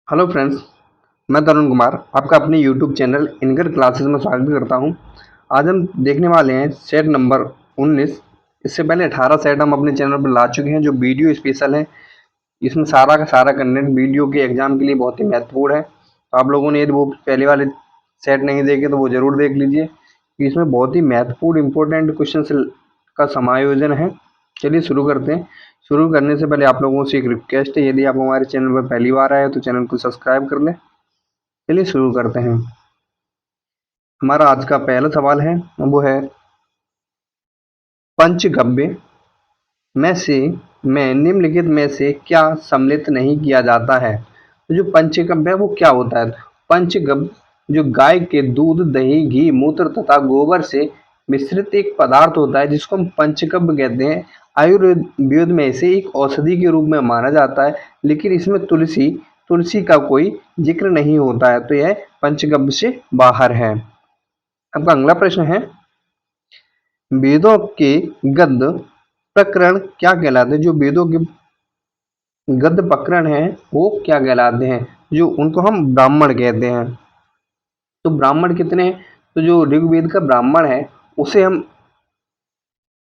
Hello friends, मैं तरुण कुमार आपका अपने यूट्यूब चैनल इनकर क्लासेस में स्वागत करता हूं। आज हम देखने वाले हैं सेट नंबर 19। इससे पहले 18 सेट हम अपने चैनल पर ला चुके हैं जो वीडियो स्पेशल है। इसमें सारा का सारा कंटेंट वीडियो के एग्जाम के लिए बहुत ही महत्वपूर्ण है। तो आप लोगों ने यदि वो पहले वाले सेट नहीं देखे तो वो ज़रूर देख लीजिए। इसमें बहुत ही महत्वपूर्ण इंपॉर्टेंट क्वेश्चन का समायोजन है। चलिए शुरू करते हैं। शुरू करने से पहले आप लोगों से एक रिक्वेस्ट है, यदि आप हमारे चैनल पर पहली बार आए तो चैनल को सब्सक्राइब कर लें। चलिए शुरू करते हैं। हमारा आज का पहला सवाल है, वो है पंचगव्य में निम्नलिखित में से क्या सम्मिलित नहीं किया जाता है। तो जो पंचगव्य है वो क्या होता है? पंचगव्य जो गाय के दूध, दही, घी, मूत्र तथा गोबर से मिश्रित एक पदार्थ होता है जिसको हम पंचगव्य कहते हैं। आयुर्वेद में इसे एक औषधि के रूप में माना जाता है, लेकिन इसमें तुलसी तुलसी का कोई जिक्र नहीं होता है, तो यह पंचगव्य से बाहर है। आपका अगला प्रश्न है, वेदों के गद्य प्रकरण क्या कहलाते हैं? जो वेदों के गद्य प्रकरण हैं वो क्या कहलाते हैं? जो उनको हम ब्राह्मण कहते हैं। तो ब्राह्मण कितने हैं? तो जो ऋग्वेद का ब्राह्मण है उसे हम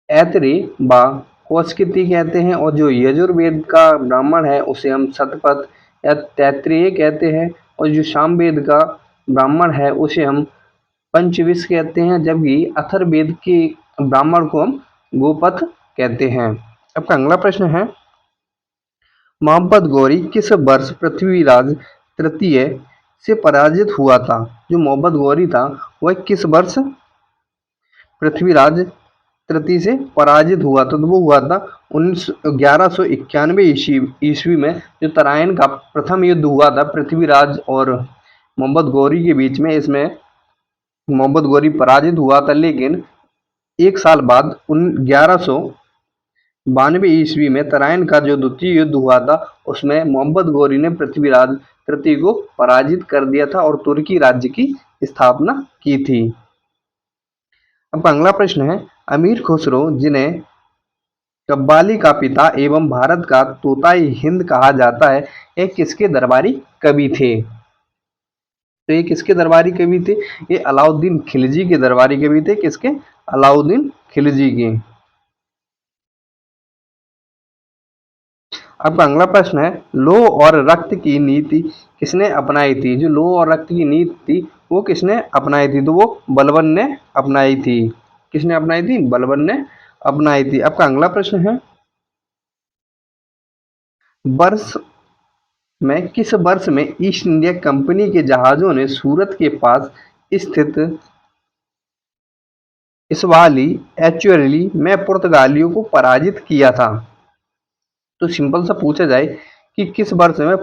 ऐतरेय व कौशिकी कहते हैं, और जो यजुर्वेद का ब्राह्मण है उसे हम शतपथ या तैत्तिरीय कहते हैं, और जो सामवेद का ब्राह्मण है उसे हम पंचविश कहते हैं, जबकि अथर्ववेद के ब्राह्मण को हम गोपथ कहते हैं। आपका अगला प्रश्न है, मोहम्मद गौरी किस वर्ष पृथ्वीराज तृतीय से पराजित हुआ था? जो मोहम्मद गौरी था वह किस वर्ष पृथ्वीराज तृतीय से पराजित हुआ था? तो वो हुआ था 1191 ईस्वी में। जो तराइन का प्रथम युद्ध हुआ था पृथ्वीराज और मोहम्मद गौरी के बीच में, इसमें मोहम्मद गौरी पराजित हुआ था, लेकिन एक साल बाद 1192 ईस्वी में तराइन का जो द्वितीय युद्ध हुआ था उसमें मोहम्मद गौरी ने पृथ्वीराज तृतीय को पराजित कर दिया था और तुर्की राज्य की स्थापना की थी। अब अगला प्रश्न है, अमीर खुसरो जिन्हें कव्वाली का पिता एवं भारत का तोताई हिंद कहा जाता है, ये किसके दरबारी कवि थे? तो ये किसके दरबारी कवि थे? ये अलाउद्दीन खिलजी के दरबारी कवि थे। किसके? अलाउद्दीन खिलजी के। अब अगला प्रश्न है, लौह और रक्त की नीति किसने अपनाई थी? जो लौह और रक्त की नीति थी वो किसने अपनाई थी? तो वो बलबन ने अपनाई थी। किसने अपनाई थी? बलबन ने अपनाई थी। आपका अगला प्रश्न है, वर्ष किस वर्ष में ईस्ट इंडिया कंपनी के जहाजों ने सूरत के पास स्थित इसवाली एचुअली में पुर्तगालियों को पराजित किया था? तो सिंपल सा पूछा जाए कि किस वर्ष में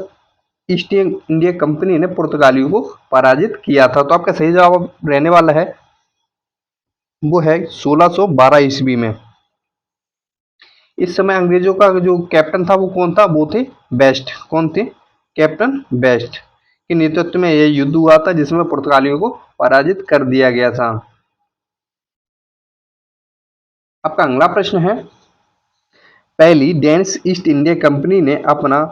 ईस्ट इंडिया कंपनी ने पुर्तगालियों को पराजित किया था, तो आपका सही जवाब रहने वाला है वो है 1612 ईस्वी में। इस समय अंग्रेजों का जो कैप्टन था वो कौन था? वो थे बेस्ट। कौन थे? कैप्टन बेस्ट के नेतृत्व में यह युद्ध हुआ था जिसमें पुर्तगालियों को पराजित कर दिया गया था। आपका अगला प्रश्न है, पहली डेनिश ईस्ट इंडिया कंपनी ने अपना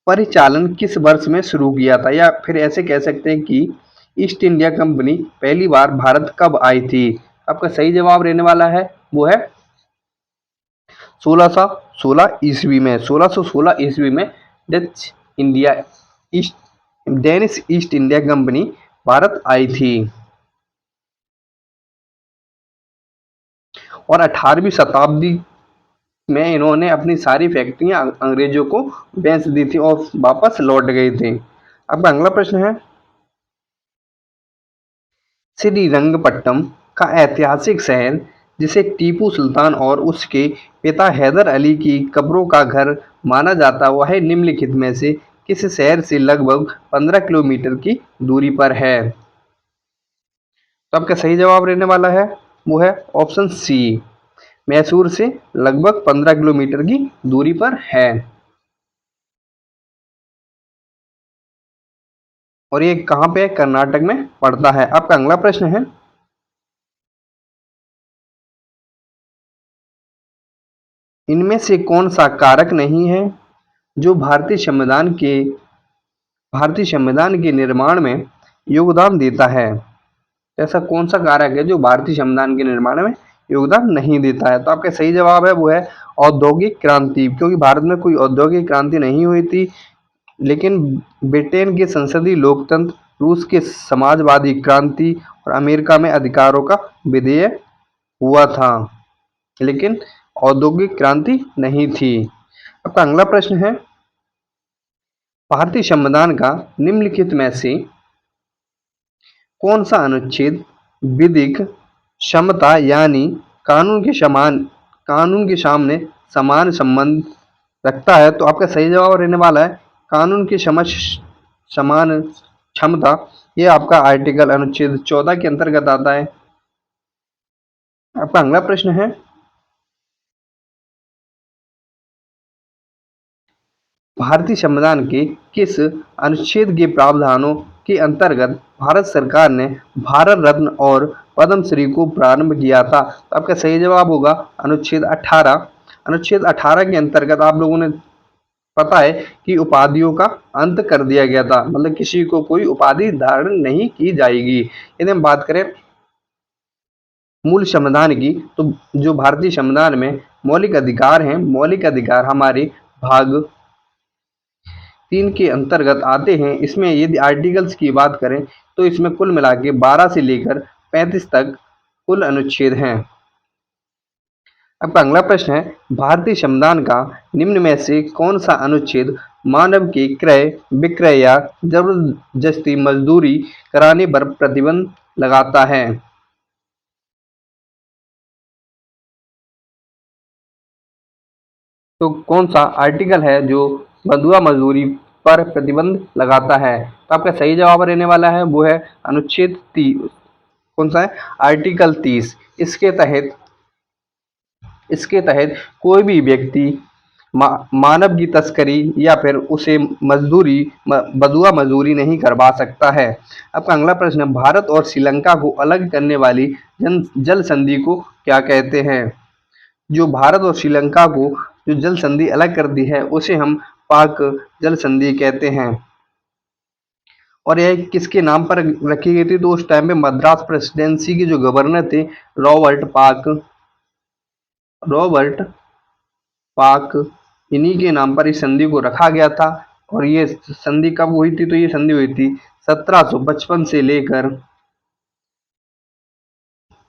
परिचालन किस वर्ष में शुरू किया था? या फिर ऐसे कह सकते हैं कि ईस्ट इंडिया कंपनी पहली बार भारत कब आई थी? आपका सही जवाब रहने वाला है वो है 1616 ईस्वी में। 1616 ईस्वी में Dutch India East Danish East India company Bharat आई थी। और 18वीं शताब्दी में इन्होंने अपनी सारी फैक्ट्रियां अंग्रेजों को बेच दी थी और वापस लौट गए थे। अब अगला प्रश्न है, श्रीरंगपट्टनम का ऐतिहासिक शहर जिसे टीपू सुल्तान और उसके पिता हैदर अली की कब्रों का घर माना जाता है, वह निम्नलिखित में से किस शहर से लगभग 15 किलोमीटर की दूरी पर है? तो आपका सही जवाब रहने वाला है वो है ऑप्शन सी, मैसूर से लगभग 15 किलोमीटर की दूरी पर है। और ये कहाँ पे है? कर्नाटक में पड़ता है। आपका अगला प्रश्न है, इनमें से कौन सा कारक नहीं है जो भारतीय संविधान के भारतीय संविधान के निर्माण में योगदान देता है? ऐसा कौन सा कारक है जो भारतीय संविधान के निर्माण में योगदान नहीं देता है? तो आपका सही जवाब है वो है औद्योगिक क्रांति, क्योंकि भारत में कोई औद्योगिक क्रांति नहीं हुई थी, लेकिन ब्रिटेन के संसदीय लोकतंत्र, रूस के समाजवादी क्रांति और अमेरिका में अधिकारों का विधेय हुआ था, लेकिन औद्योगिक क्रांति नहीं थी। आपका अगला प्रश्न है, भारतीय संविधान का निम्नलिखित में से कौन सा अनुच्छेद विधिक समता यानी कानून के सामने समान संबंध रखता है? तो आपका सही जवाब रहने वाला है कानून की समान क्षमता। ये आपका आर्टिकल अनुच्छेद 14 के अंतर्गत आता है। आपका अगला प्रश्न है, भारतीय संविधान के किस अनुच्छेद के प्रावधानों के अंतर्गत भारत सरकार ने भारत रत्न और पद्मश्री को प्रारंभ किया था? तो आपका सही जवाब होगा अनुच्छेद 18। अनुच्छेद 18 के अंतर्गत आप लोगों ने पता है कि उपाधियों का अंत कर दिया गया था, मतलब किसी को कोई उपाधि धारण नहीं की जाएगी। यदि हम बात करें मूल संविधान की, तो जो भारतीय संविधान में मौलिक अधिकार हैं, मौलिक अधिकार हमारे भाग 3 के अंतर्गत आते हैं। इसमें यदि आर्टिकल्स की बात करें तो इसमें कुल मिला के 12 से लेकर 35 तक कुल अनुच्छेद हैं। अब अगला प्रश्न है, भारतीय संविधान का निम्न में से कौन सा अनुच्छेद मानव के क्रय विक्रय या जबरदस्ती मजदूरी कराने पर प्रतिबंध लगाता है? तो कौन सा आर्टिकल है जो बंधुआ मजदूरी पर प्रतिबंध लगाता है? तो आपका सही जवाब रहने वाला है वो है अनुच्छेद 30। कौन सा है? आर्टिकल 30। इसके तहत कोई भी व्यक्ति मानव की तस्करी या फिर उसे बंधुआ मजदूरी नहीं करवा सकता है। आपका अगला प्रश्न, भारत और श्रीलंका को अलग करने वाली जल संधि को क्या कहते हैं? जो भारत और श्रीलंका को जो जल संधि अलग करती है उसे हम पाक जल संधि कहते हैं। और यह किसके नाम पर रखी गई थी? तो उस टाइम पे मद्रास प्रेसिडेंसी के जो गवर्नर थे रॉबर्ट पाक, इन्हीं के नाम पर इस संधि को रखा गया था। और ये संधि कब हुई थी? तो ये संधि हुई थी 1755 से लेकर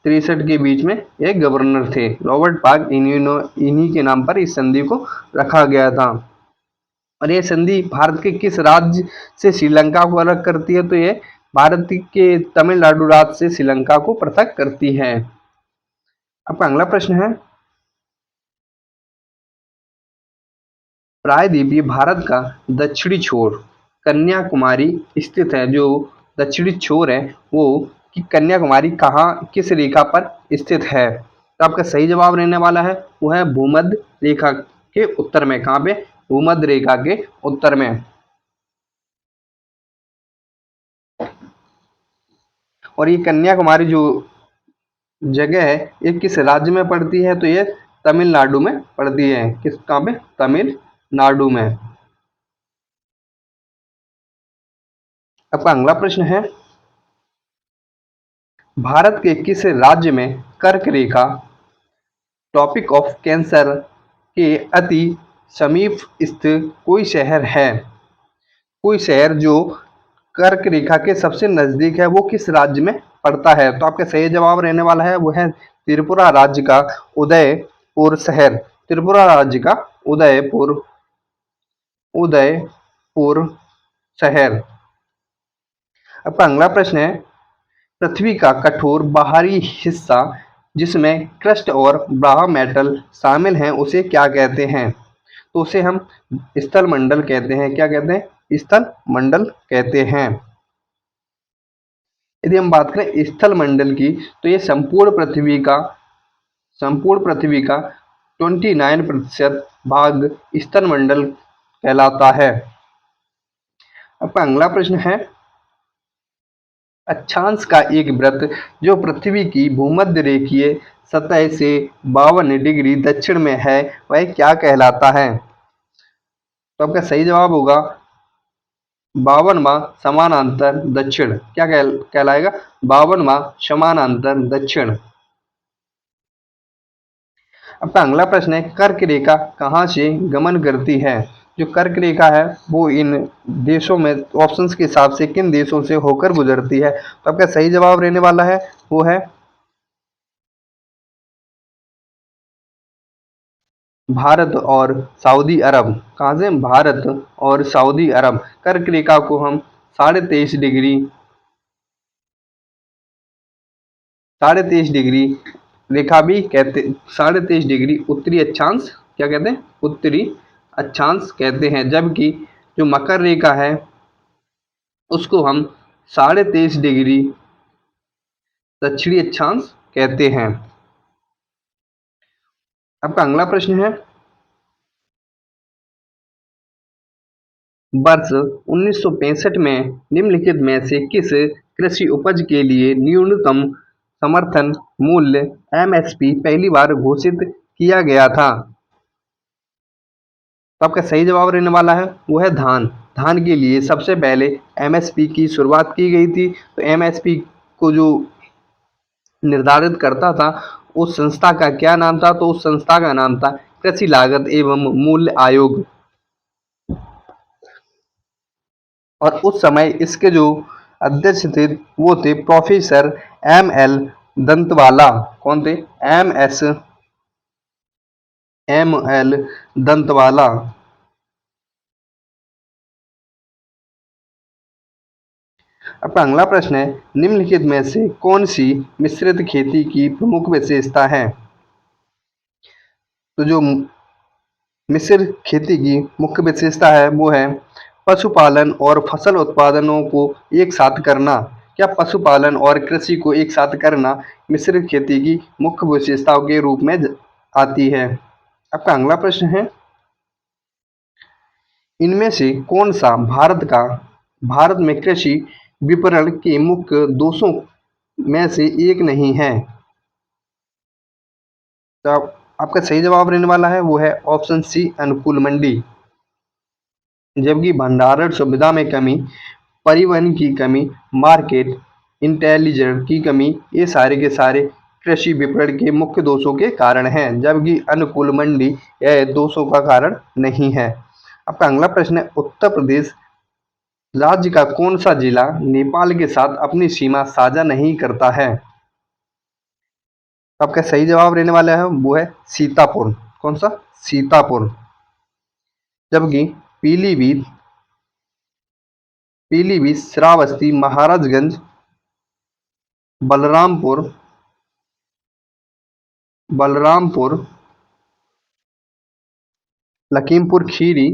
63 के बीच में। एक गवर्नर थे रॉबर्ट पाक, इन्हीं के नाम पर इस संधि को रखा गया था। और ये संधि भारत के किस राज्य से श्रीलंका को अलग करती है? तो ये भारत के तमिलनाडु राज्य से श्रीलंका को पृथक करती है। आपका अगला प्रश्न है, प्रायद्वीपीय भारत का दक्षिणी छोर कन्याकुमारी स्थित है। जो दक्षिणी छोर है वो कि कन्याकुमारी कहाँ किस रेखा पर स्थित है? तो आपका सही जवाब रहने वाला है वो है भूमध्य रेखा के उत्तर में। कहाँ पे? भूमध्य रेखा के उत्तर में। और ये कन्याकुमारी जो जगह है ये किस राज्य में पड़ती है? तो ये तमिलनाडु में पड़ती है। किस कहाँ पे? तमिलनाडु में। आपका अगला प्रश्न है, भारत के किस राज्य में कर्क रेखा ट्रॉपिक ऑफ कैंसर के अति समीप स्थित कोई शहर है? कोई शहर जो कर्क रेखा के सबसे नजदीक है वो किस राज्य में पड़ता है? तो आपका सही जवाब रहने वाला है वो है त्रिपुरा राज्य का उदयपुर शहर। त्रिपुरा राज्य का उदयपुर शहर। आपका अगला प्रश्न है, पृथ्वी का कठोर बाहरी हिस्सा जिसमें क्रस्ट और ब्राह मेटल शामिल हैं उसे क्या कहते हैं? तो उसे हम स्थल मंडल कहते हैं। क्या कहते हैं? स्थल मंडल कहते हैं। यदि हम बात करें स्थल मंडल की तो ये संपूर्ण पृथ्वी का 29% भाग स्थल मंडल कहलाता है। आपका अगला प्रश्न है, अक्षांश का एक वृत्त जो पृथ्वी की भूमध्य रेखीय सतह से 52 डिग्री दक्षिण में है वह क्या कहलाता है? तो आपका सही जवाब होगा 52वां समानांतर दक्षिण क्या कहलाएगा? 52वां समानांतर दक्षिण। आपका अगला प्रश्न है, कर्क रेखा कहाँ से गमन करती है? जो कर्क रेखा है वो इन देशों में ऑप्शंस के हिसाब से किन देशों से होकर गुजरती है? तो आपका सही जवाब रहने वाला है वो है भारत और सऊदी अरब। कहाँ से? भारत और सऊदी अरब। कर्क रेखा को हम 23.5 डिग्री 23.5 डिग्री रेखा भी कहते, 23.5 डिग्री उत्तरी अक्षांश क्या कहते हैं? उत्तरी अक्षांश कहते हैं। जबकि जो मकर रेखा है उसको हम 23.5 डिग्री दक्षिणी अक्षांश कहते हैं। आपका अगला प्रश्न है, वर्ष 1965 में निम्नलिखित में से किस कृषि उपज के लिए न्यूनतम समर्थन मूल्य एमएसपी पहली बार घोषित किया गया था? तो आपका सही जवाब रहने वाला है वो है धान। धान के लिए सबसे पहले एमएसपी की शुरुआत की गई थी। तो एमएसपी को जो निर्धारित करता था उस संस्था का क्या नाम था? तो उस संस्था का नाम था कृषि लागत एवं मूल्य आयोग। और उस समय इसके जो अध्यक्ष थे वो थे प्रोफेसर एम एल दंतवाला। कौन थे? M L Dantwala. आपका अगला प्रश्न है, निम्नलिखित में से कौन सी मिश्रित खेती की प्रमुख विशेषता है? तो जो मिश्र खेती की मुख्य विशेषता है वो है पशुपालन और फसल उत्पादनों को एक साथ करना। क्या पशुपालन और कृषि को एक साथ करना मिश्र खेती की मुख्य विशेषताओं के रूप में आती है? आपका अगला प्रश्न है, इनमें से कौन सा भारत में कृषि विपणन के मुख्य दोषों में से एक नहीं है? तो आपका सही जवाब रहने वाला है वो है ऑप्शन सी, अनुकूल मंडी। जबकि भंडारण सुविधा में कमी, परिवहन की कमी, मार्केट इंटेलिजेंस की कमी, ये सारे के सारे कृषि विपणन के मुख्य दोषों के कारण हैं। जबकि अनुकूल मंडी यह दोषों का कारण नहीं है। आपका अगला प्रश्न है, उत्तर प्रदेश राज्य का कौन सा जिला नेपाल के साथ अपनी सीमा साझा नहीं करता है? आपका सही जवाब रहने वाला है वो है सीतापुर। कौन सा? सीतापुर। जबकि पीलीभीत पीलीभीत, श्रावस्ती, महाराजगंज, बलरामपुर बलरामपुर लखीमपुर खीरी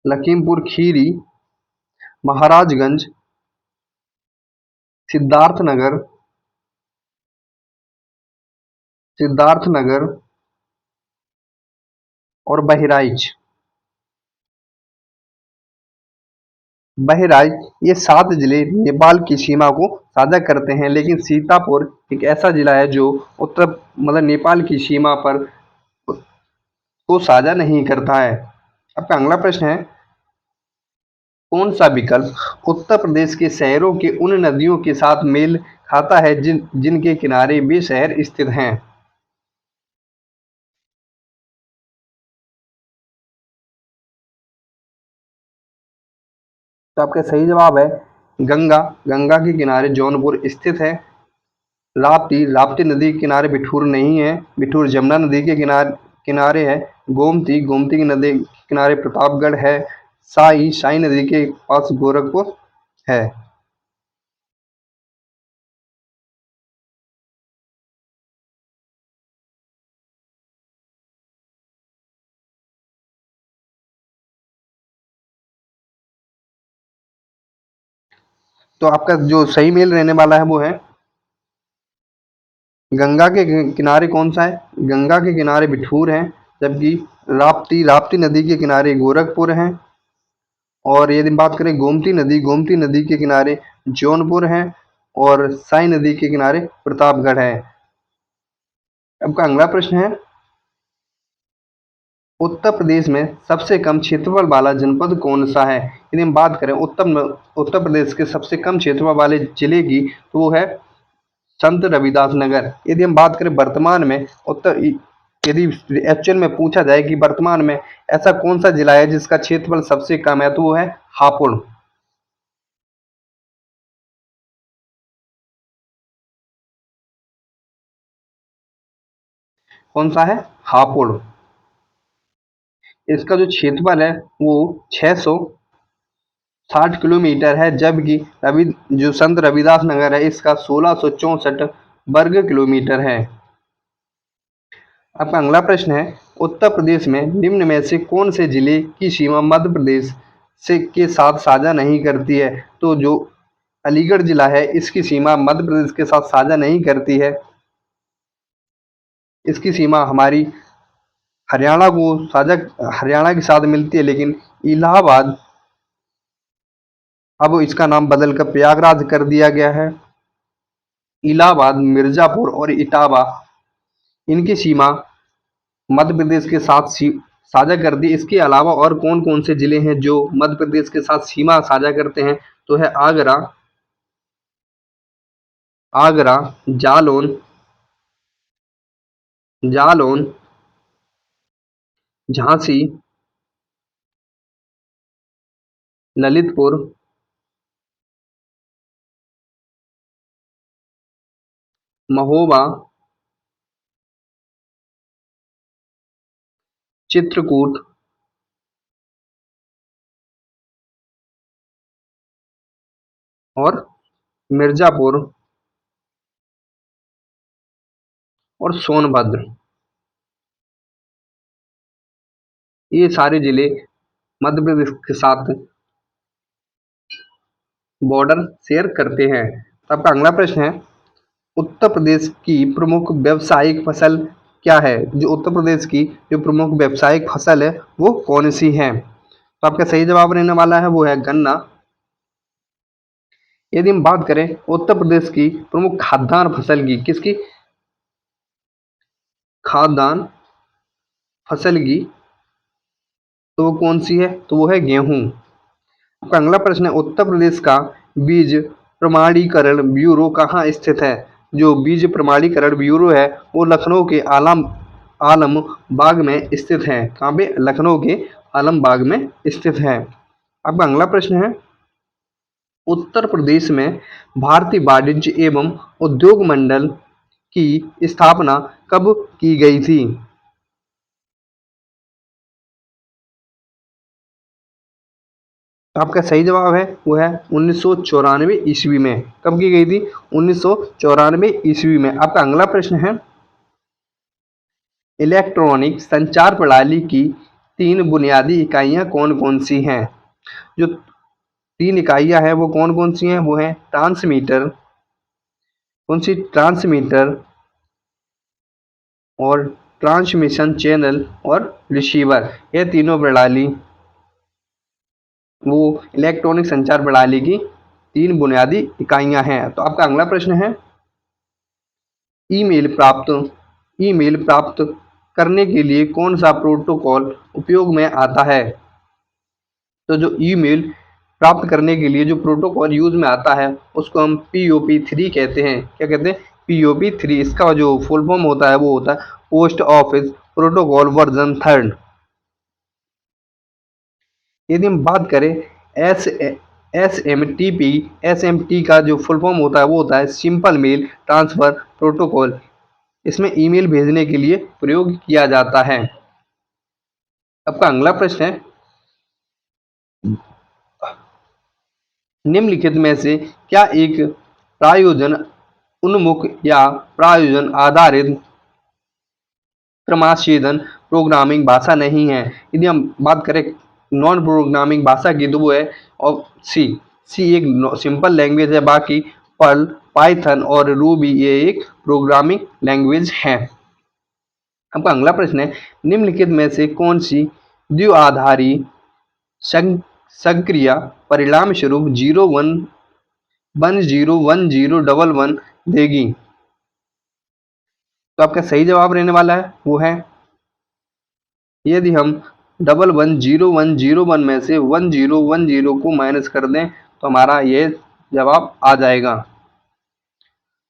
लखीमपुर खीरी, महाराजगंज, सिद्धार्थनगर सिद्धार्थनगर और बहराइच। बहराइच ये 7 जिले नेपाल की सीमा को साझा करते हैं, लेकिन सीतापुर एक ऐसा जिला है जो उत्तर मतलब नेपाल की सीमा पर को साझा नहीं करता है। आपका अगला प्रश्न है, कौन सा विकल्प उत्तर प्रदेश के शहरों के उन नदियों के साथ मेल खाता है जिनके किनारे वे शहर स्थित हैं? तो आपका सही जवाब है गंगा। गंगा के किनारे जौनपुर स्थित है। राप्ती नदी के किनारे बिठूर नहीं है। बिठूर जमुना नदी के किनारे है। गोमती की नदी के किनारे प्रतापगढ़ है। साई नदी के पास गोरखपुर है। तो आपका जो सही मेल रहने वाला है वो है गंगा के किनारे। कौन सा है? गंगा के किनारे बिठूर है। जबकि राप्ती नदी के किनारे गोरखपुर है। और यदि बात करें गोमती नदी के किनारे जौनपुर है। और साई नदी के किनारे प्रतापगढ़ है। आपका अगला प्रश्न है, उत्तर प्रदेश में सबसे कम क्षेत्रफल वाला जनपद कौन सा है? यदि हम बात करें उत्तर प्रदेश के सबसे कम क्षेत्रफल वाले जिले की, तो वो है संत रविदास नगर। यदि हम बात करें वर्तमान में यदि एक्चुअल में पूछा जाए कि वर्तमान में ऐसा कौन सा जिला है जिसका क्षेत्रफल सबसे कम है, तो वो है हापुड़। कौन सा है? हापुड़। इसका जो क्षेत्रफल है वो 660 किलोमीटर है, जबकि रवि जो संत रविदास नगर है इसका 1664 वर्ग किलोमीटर है। आपका अगला प्रश्न है, उत्तर प्रदेश में निम्न में से कौन से जिले की सीमा मध्य प्रदेश से के साथ साझा नहीं करती है? तो जो अलीगढ़ जिला है इसकी सीमा मध्य प्रदेश के साथ साझा नहीं करती है। इसकी सीमा हमारी हरियाणा को साझा हरियाणा के साथ मिलती है, लेकिन इलाहाबाद, अब इसका नाम बदलकर प्रयागराज कर दिया गया है। इलाहाबाद, मिर्जापुर और इटावा, इनकी सीमा मध्य प्रदेश के साथ साझा कर दी। इसके अलावा और कौन कौन से जिले हैं जो मध्य प्रदेश के साथ सीमा साझा करते हैं? तो है आगरा, आगरा, जालौन, जालौन, झांसी, ललितपुर, महोबा, चित्रकूट और मिर्जापुर और सोनभद्र, ये सारे जिले मध्य प्रदेश के साथ बॉर्डर शेयर करते हैं। तो आपका अगला प्रश्न है, उत्तर प्रदेश की प्रमुख व्यावसायिक फसल क्या है? जो उत्तर प्रदेश की जो प्रमुख व्यावसायिक फसल है वो कौन सी है? तो आपका सही जवाब रहने वाला है वो है गन्ना। यदि हम बात करें उत्तर प्रदेश की प्रमुख खाद्यान्न फसल की, किसकी? खाद्यान्न फसल की, तो वो कौन सी है? तो वो है गेहूं। आपका अगला प्रश्न है, उत्तर प्रदेश का बीज प्रमाणीकरण ब्यूरो कहाँ स्थित है? जो बीज प्रमाणीकरण ब्यूरो है वो लखनऊ के आलम बाग में स्थित है। कहाँ पे? लखनऊ के आलम बाग में स्थित है। आपका अगला प्रश्न है, उत्तर प्रदेश में भारतीय वाणिज्य एवं उद्योग मंडल की स्थापना कब की गई थी? आपका सही जवाब है वो है 1994 ईस्वी में। कब की गई थी? 1994 ईस्वी में। आपका अगला प्रश्न है, इलेक्ट्रॉनिक संचार प्रणाली की 3 बुनियादी इकाइयाँ कौन-कौन सी हैं? जो 3 इकाइयाँ हैं वो कौन-कौन सी हैं? वो हैं ट्रांसमीटर, कौन सी? ट्रांसमीटर और ट्रांसमिशन चैनल और रिसीवर। ये तीनों प्रणाली वो इलेक्ट्रॉनिक संचार प्रणाली की 3 बुनियादी इकाइयाँ हैं। तो आपका अगला प्रश्न है, ईमेल प्राप्त ईमेल प्राप्त करने के लिए कौन सा प्रोटोकॉल उपयोग में आता है? तो जो ईमेल प्राप्त करने के लिए जो प्रोटोकॉल यूज में आता है उसको हम POP3 कहते हैं। क्या कहते हैं? POP3। इसका जो फुल फॉर्म होता है वो होता है पोस्ट ऑफिस प्रोटोकॉल वर्जन 3। यदि हम बात करें एस SMTP का जो फुल फॉर्म होता है वो होता है सिंपल मेल ट्रांसफर प्रोटोकॉल। इसमें ईमेल भेजने के लिए प्रयोग किया जाता है। आपका अगला प्रश्न है, निम्नलिखित में से क्या एक प्रायोजन उन्मुख या प्रायोजन आधारित क्रमाच्छेदन प्रोग्रामिंग भाषा नहीं है? यदि हम बात करें नॉन प्रोग्रामिंग भाषा की, तो वो है और सी एक सिंपल लैंग्वेज है, बाकी पर्ल, पाइथन और रूबी ये एक प्रोग्रामिंग लैंग्वेज है। आपका अगला प्रश्न है, निम्नलिखित में से कौन सी द्विआधारी संक्रिया परिणाम स्वरूप 0 1 1 0 1 0 1 1 देगी? तो आपका सही जवाब रहने वाला है वो है यदि हम 110101 में से 1010 को माइनस कर दें तो हमारा ये जवाब आ जाएगा।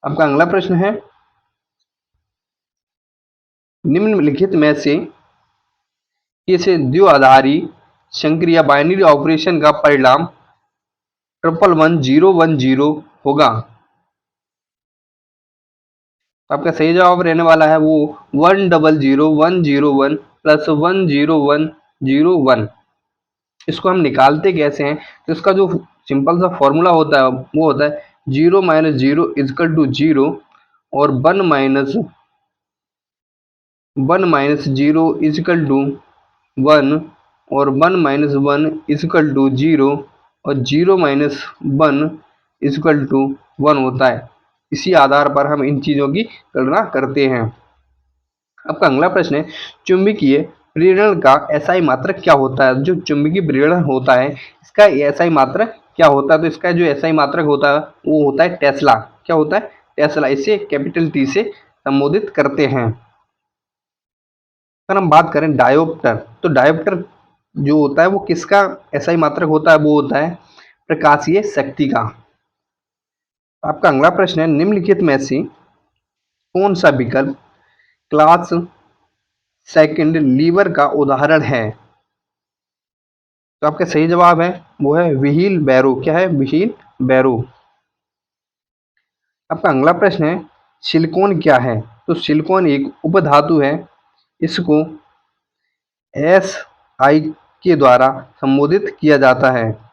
आपका अगला प्रश्न है, निम्नलिखित में से किस द्विआधारी संक्रिया या बाइनरी ऑपरेशन का परिणाम 111010 होगा? आपका सही जवाब रहने वाला है वो 110101 प्लस 10101। इसको हम निकालते कैसे हैं? तो इसका जो सिंपल सा फॉर्मूला होता है वो होता है 0 माइनस 0 इजकल टू 0 और 1 माइनस 0 इजकल टू 1 और 1 माइनस 1 इजकल टू 0 और 0 माइनस 1 इजकल टू 1 होता है। इसी आधार पर हम इन चीज़ों की गणना करते हैं। आपका अगला प्रश्न है, चुंबकीय प्रेरण का एसआई मात्रक क्या होता है? जो चुंबकीय प्रेरण होता है इसका एसआई मात्रक क्या होता है? तो इसका जो एसआई मात्रक होता है वो होता है टेस्ला। क्या होता है? टेस्ला। इसे कैपिटल टी से संबोधित करते हैं। अगर हम बात करें डायोप्टर, तो डायोप्टर जो होता है वो किसका एसआई मात्रक होता है? वो होता है प्रकाशीय शक्ति का। आपका अगला प्रश्न है, निम्नलिखित में से कौन सा विकल्प क्लास सेकंड लीवर का उदाहरण है? तो आपका सही जवाब है वो है व्हील बैरो। क्या है? व्हील बैरो। आपका अगला प्रश्न है, सिलिकॉन क्या है? तो सिलिकॉन एक उपधातु है। इसको एस आई के द्वारा संबोधित किया जाता है।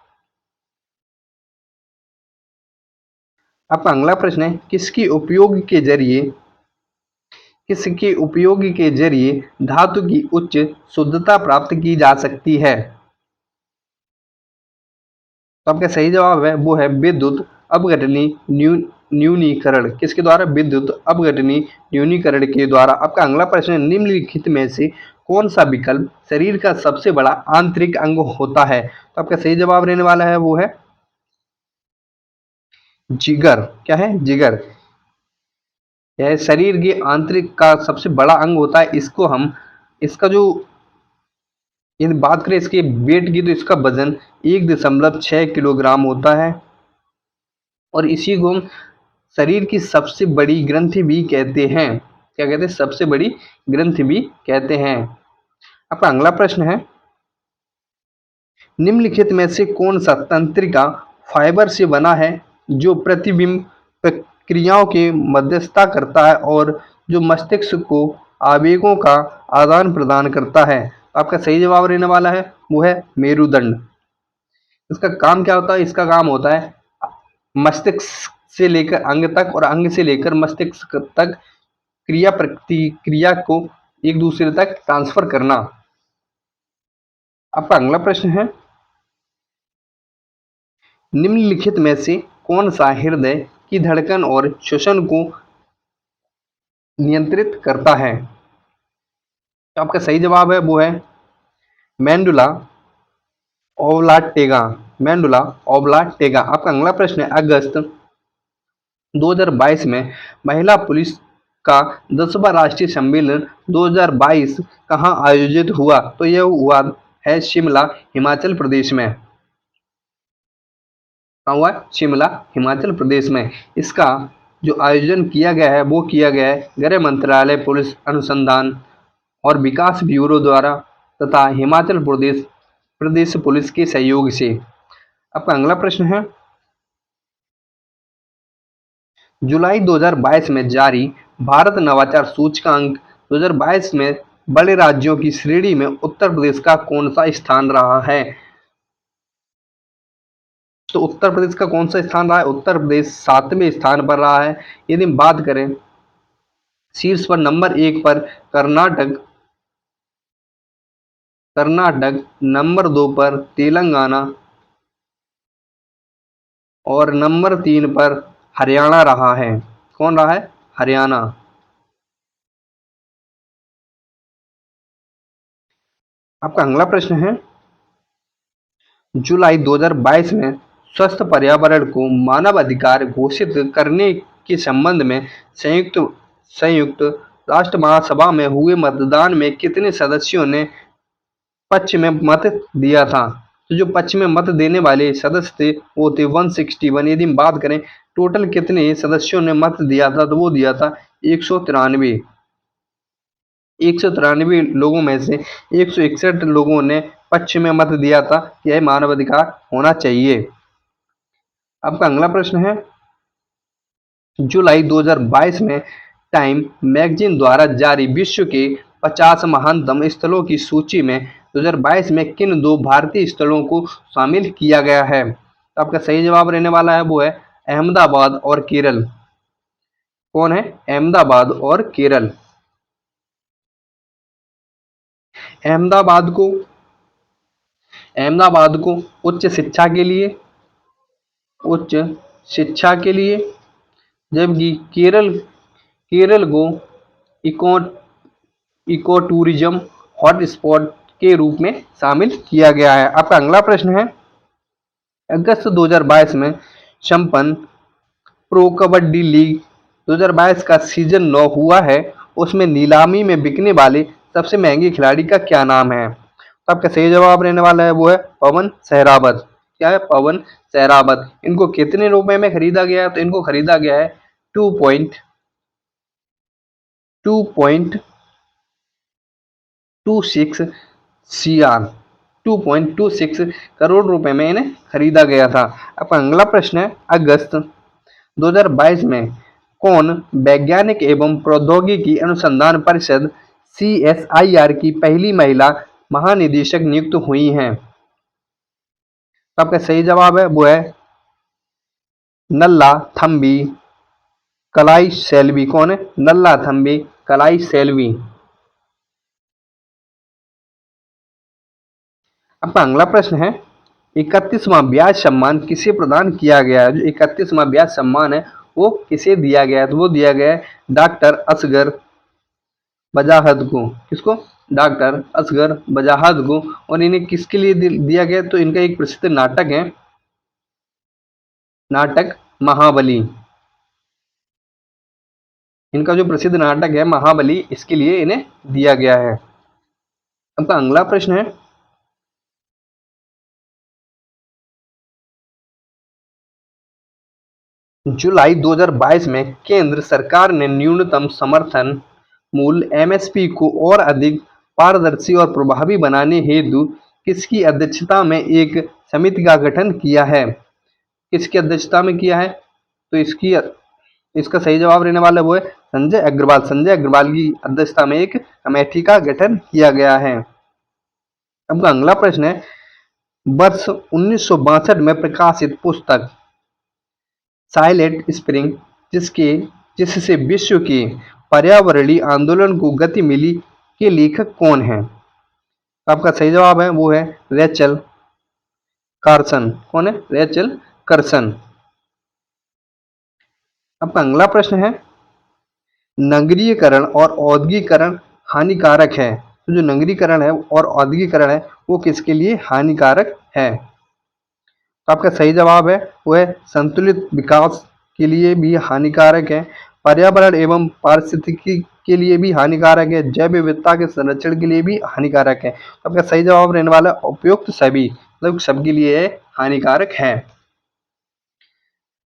आपका अगला प्रश्न है, किसके उपयोग के जरिए धातु की उच्च शुद्धता प्राप्त की जा सकती है? तो आपका सही जवाब है वो है विद्युत अपघटनी न्यूनीकरण। किसके द्वारा? विद्युत अपघटनी न्यूनीकरण के द्वारा। आपका अगला प्रश्न है, निम्नलिखित में से कौन सा विकल्प शरीर का सबसे बड़ा आंतरिक अंग होता है? तो आपका सही जवाब रहने वाला है वो है जिगर। क्या है? जिगर। यह शरीर के आंतरिक का सबसे बड़ा अंग होता है। इसका जो यदि बात करें इसके वेट की, तो इसका वजन 1.6 किलोग्राम होता है और इसी को हम शरीर की सबसे बड़ी ग्रंथि भी कहते हैं। क्या कहते हैं? सबसे बड़ी ग्रंथि भी कहते हैं। आपका अगला प्रश्न है, निम्नलिखित में से कौन सा तंत्रिका फाइबर से बना है जो प्रतिबिंब प्रक्रियाओं के मध्यस्थता करता है और जो मस्तिष्क को आवेगों का आदान प्रदान करता है? आपका सही जवाब रहने वाला है वो है मेरुदंड। इसका काम क्या होता है? इसका काम होता है मस्तिष्क से लेकर अंग तक और अंग से लेकर मस्तिष्क तक क्रिया प्रतिक्रिया को एक दूसरे तक ट्रांसफर करना। आपका अगला प्रश्न है, निम्नलिखित में से कौन सा हृदय की धड़कन और श्वसन को नियंत्रित करता है? तो आपका सही जवाब है वो है मेंडुला ओब्लाटेगा। मेंडुला ओब्लाटेगा। आपका अगला प्रश्न है, अगस्त 2022 में महिला पुलिस का 10वां राष्ट्रीय सम्मेलन 2022 कहाँ आयोजित हुआ? तो यह हुआ है शिमला, हिमाचल प्रदेश में। कहाँ हुआ? शिमला, हिमाचल प्रदेश में। इसका जो आयोजन किया गया है वो किया गया है गृह मंत्रालय, पुलिस अनुसंधान और विकास ब्यूरो द्वारा तथा हिमाचल प्रदेश पुलिस के सहयोग से। आपका अगला प्रश्न है, जुलाई 2022 में जारी भारत नवाचार सूचकांक 2022 में बड़े राज्यों की श्रेणी में उत्तर प्रदेश का कौन सा स्थान रहा है? तो उत्तर प्रदेश का कौन सा स्थान रहा है? उत्तर प्रदेश 7वें स्थान पर रहा है। यदि हम बात करें शीर्ष पर नंबर 1 पर कर्नाटक, नंबर 2 पर तेलंगाना और नंबर 3 पर हरियाणा रहा है। कौन रहा है? हरियाणा। आपका अगला प्रश्न है, जुलाई 2022 में स्वस्थ पर्यावरण को मानव अधिकार घोषित करने के संबंध में संयुक्त राष्ट्र महासभा में हुए मतदान में कितने सदस्यों ने पक्ष में मत दिया था। तो जो पक्ष में मत देने वाले सदस्य थे वो थे 161। यदि हम बात करें टोटल कितने सदस्यों ने मत दिया था तो वो दिया था 193। 193 लोगों में से 161 लोगों ने पक्ष में मत दिया था कि यह मानवाधिकार होना चाहिए। आपका अगला प्रश्न है, जुलाई 2022 में टाइम मैगजीन द्वारा जारी विश्व के 50 महानतम स्थलों की सूची में 2022 में किन 2 भारतीय स्थलों को शामिल किया गया है? तो आपका सही जवाब रहने वाला है वो है अहमदाबाद और केरल। कौन है? अहमदाबाद और केरल। अहमदाबाद को उच्च शिक्षा के लिए, जबकि केरल केरल को इको इको टूरिज्म हॉटस्पॉट के रूप में शामिल किया गया है। आपका अगला प्रश्न है, अगस्त 2022 में संपन्न प्रो कबड्डी लीग 2022 का सीजन 9 हुआ है, उसमें नीलामी में बिकने वाले सबसे महंगे खिलाड़ी का क्या नाम है? तो आपका सही जवाब रहने वाला है वो है पवन सहरावत। क्या है? पवन सहरावत। इनको कितने रुपए में खरीदा गया है? तो इनको खरीदा गया है 2.26 CR 2.26 करोड़ रुपए में इन्हें खरीदा गया था। आपका अगला प्रश्न है, अगस्त 2022 में कौन वैज्ञानिक एवं प्रौद्योगिकी अनुसंधान परिषद CSIR की पहली महिला महानिदेशक नियुक्त हुई हैं? तो आपका सही जवाब है वो है नल्ला थम्बी कलाई सेल्वी। कौन है? नल्ला थम्बी कलाई सेल्वी। आपका अगला प्रश्न है, 31वां ब्याज सम्मान किसे प्रदान किया गया है? जो 31वां ब्याज सम्मान है वो किसे दिया गया है? तो वो दिया गया है डॉक्टर असगर बजाहत को। किसको? डॉक्टर असगर बजाहत को। और इन्हें किसके लिए दिया गया? तो इनका एक प्रसिद्ध नाटक है, नाटक महाबली। इनका जो प्रसिद्ध नाटक है महाबली, इसके लिए इन्हें दिया गया है। आपका अगला प्रश्न है, जुलाई 2022 में केंद्र सरकार ने न्यूनतम समर्थन मूल्य MSP को और अधिक पारदर्शी और प्रभावी बनाने हेतु किसकी अध्यक्षता में एक समिति का गठन किया है? किसकी अध्यक्षता में किया है? तो इसका सही जवाब रहने वाला वो है संजय अग्रवाल। संजय अग्रवाल की अध्यक्षता में एक कमेटी का गठन किया गया है। अब अगला प्रश्न है, वर्ष 1962 में प्रकाशित पुस्तक साइलेंट स्प्रिंग जिससे विश्व के पर्यावरणीय आंदोलन को गति मिली के लेखक कौन है? आपका सही जवाब है वो है रेचल कार्सन। कौन है? Rachel Carson. आपका अगला प्रश्न है, नगरीकरण और औद्योगिकरण हानिकारक है। तो जो नगरीकरण है और औद्योगिकरण है वो किसके लिए हानिकारक है? तो आपका सही जवाब है वो है संतुलित विकास के लिए भी हानिकारक है, पर्यावरण एवं पारिस्थितिकी के लिए भी हानिकारक है, जैव विविधता के संरक्षण के लिए भी हानिकारक है। तो आपका सही जवाब रहने वाला उपयुक्त सभी, मतलब सबके लिए हानिकारक है।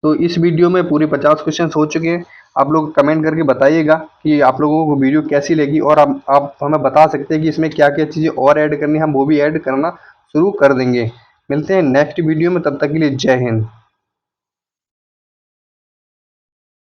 तो इस वीडियो में पूरे 50 क्वेश्चन हो चुके हैं। आप लोग कमेंट करके बताइएगा कि आप लोगों को वीडियो कैसी लगी, और आप हमें बता सकते हैं कि इसमें क्या क्या चीज़ें और ऐड करनी है, हम वो भी ऐड करना शुरू कर देंगे। मिलते हैं नेक्स्ट वीडियो में, तब तक के लिए जय हिंद।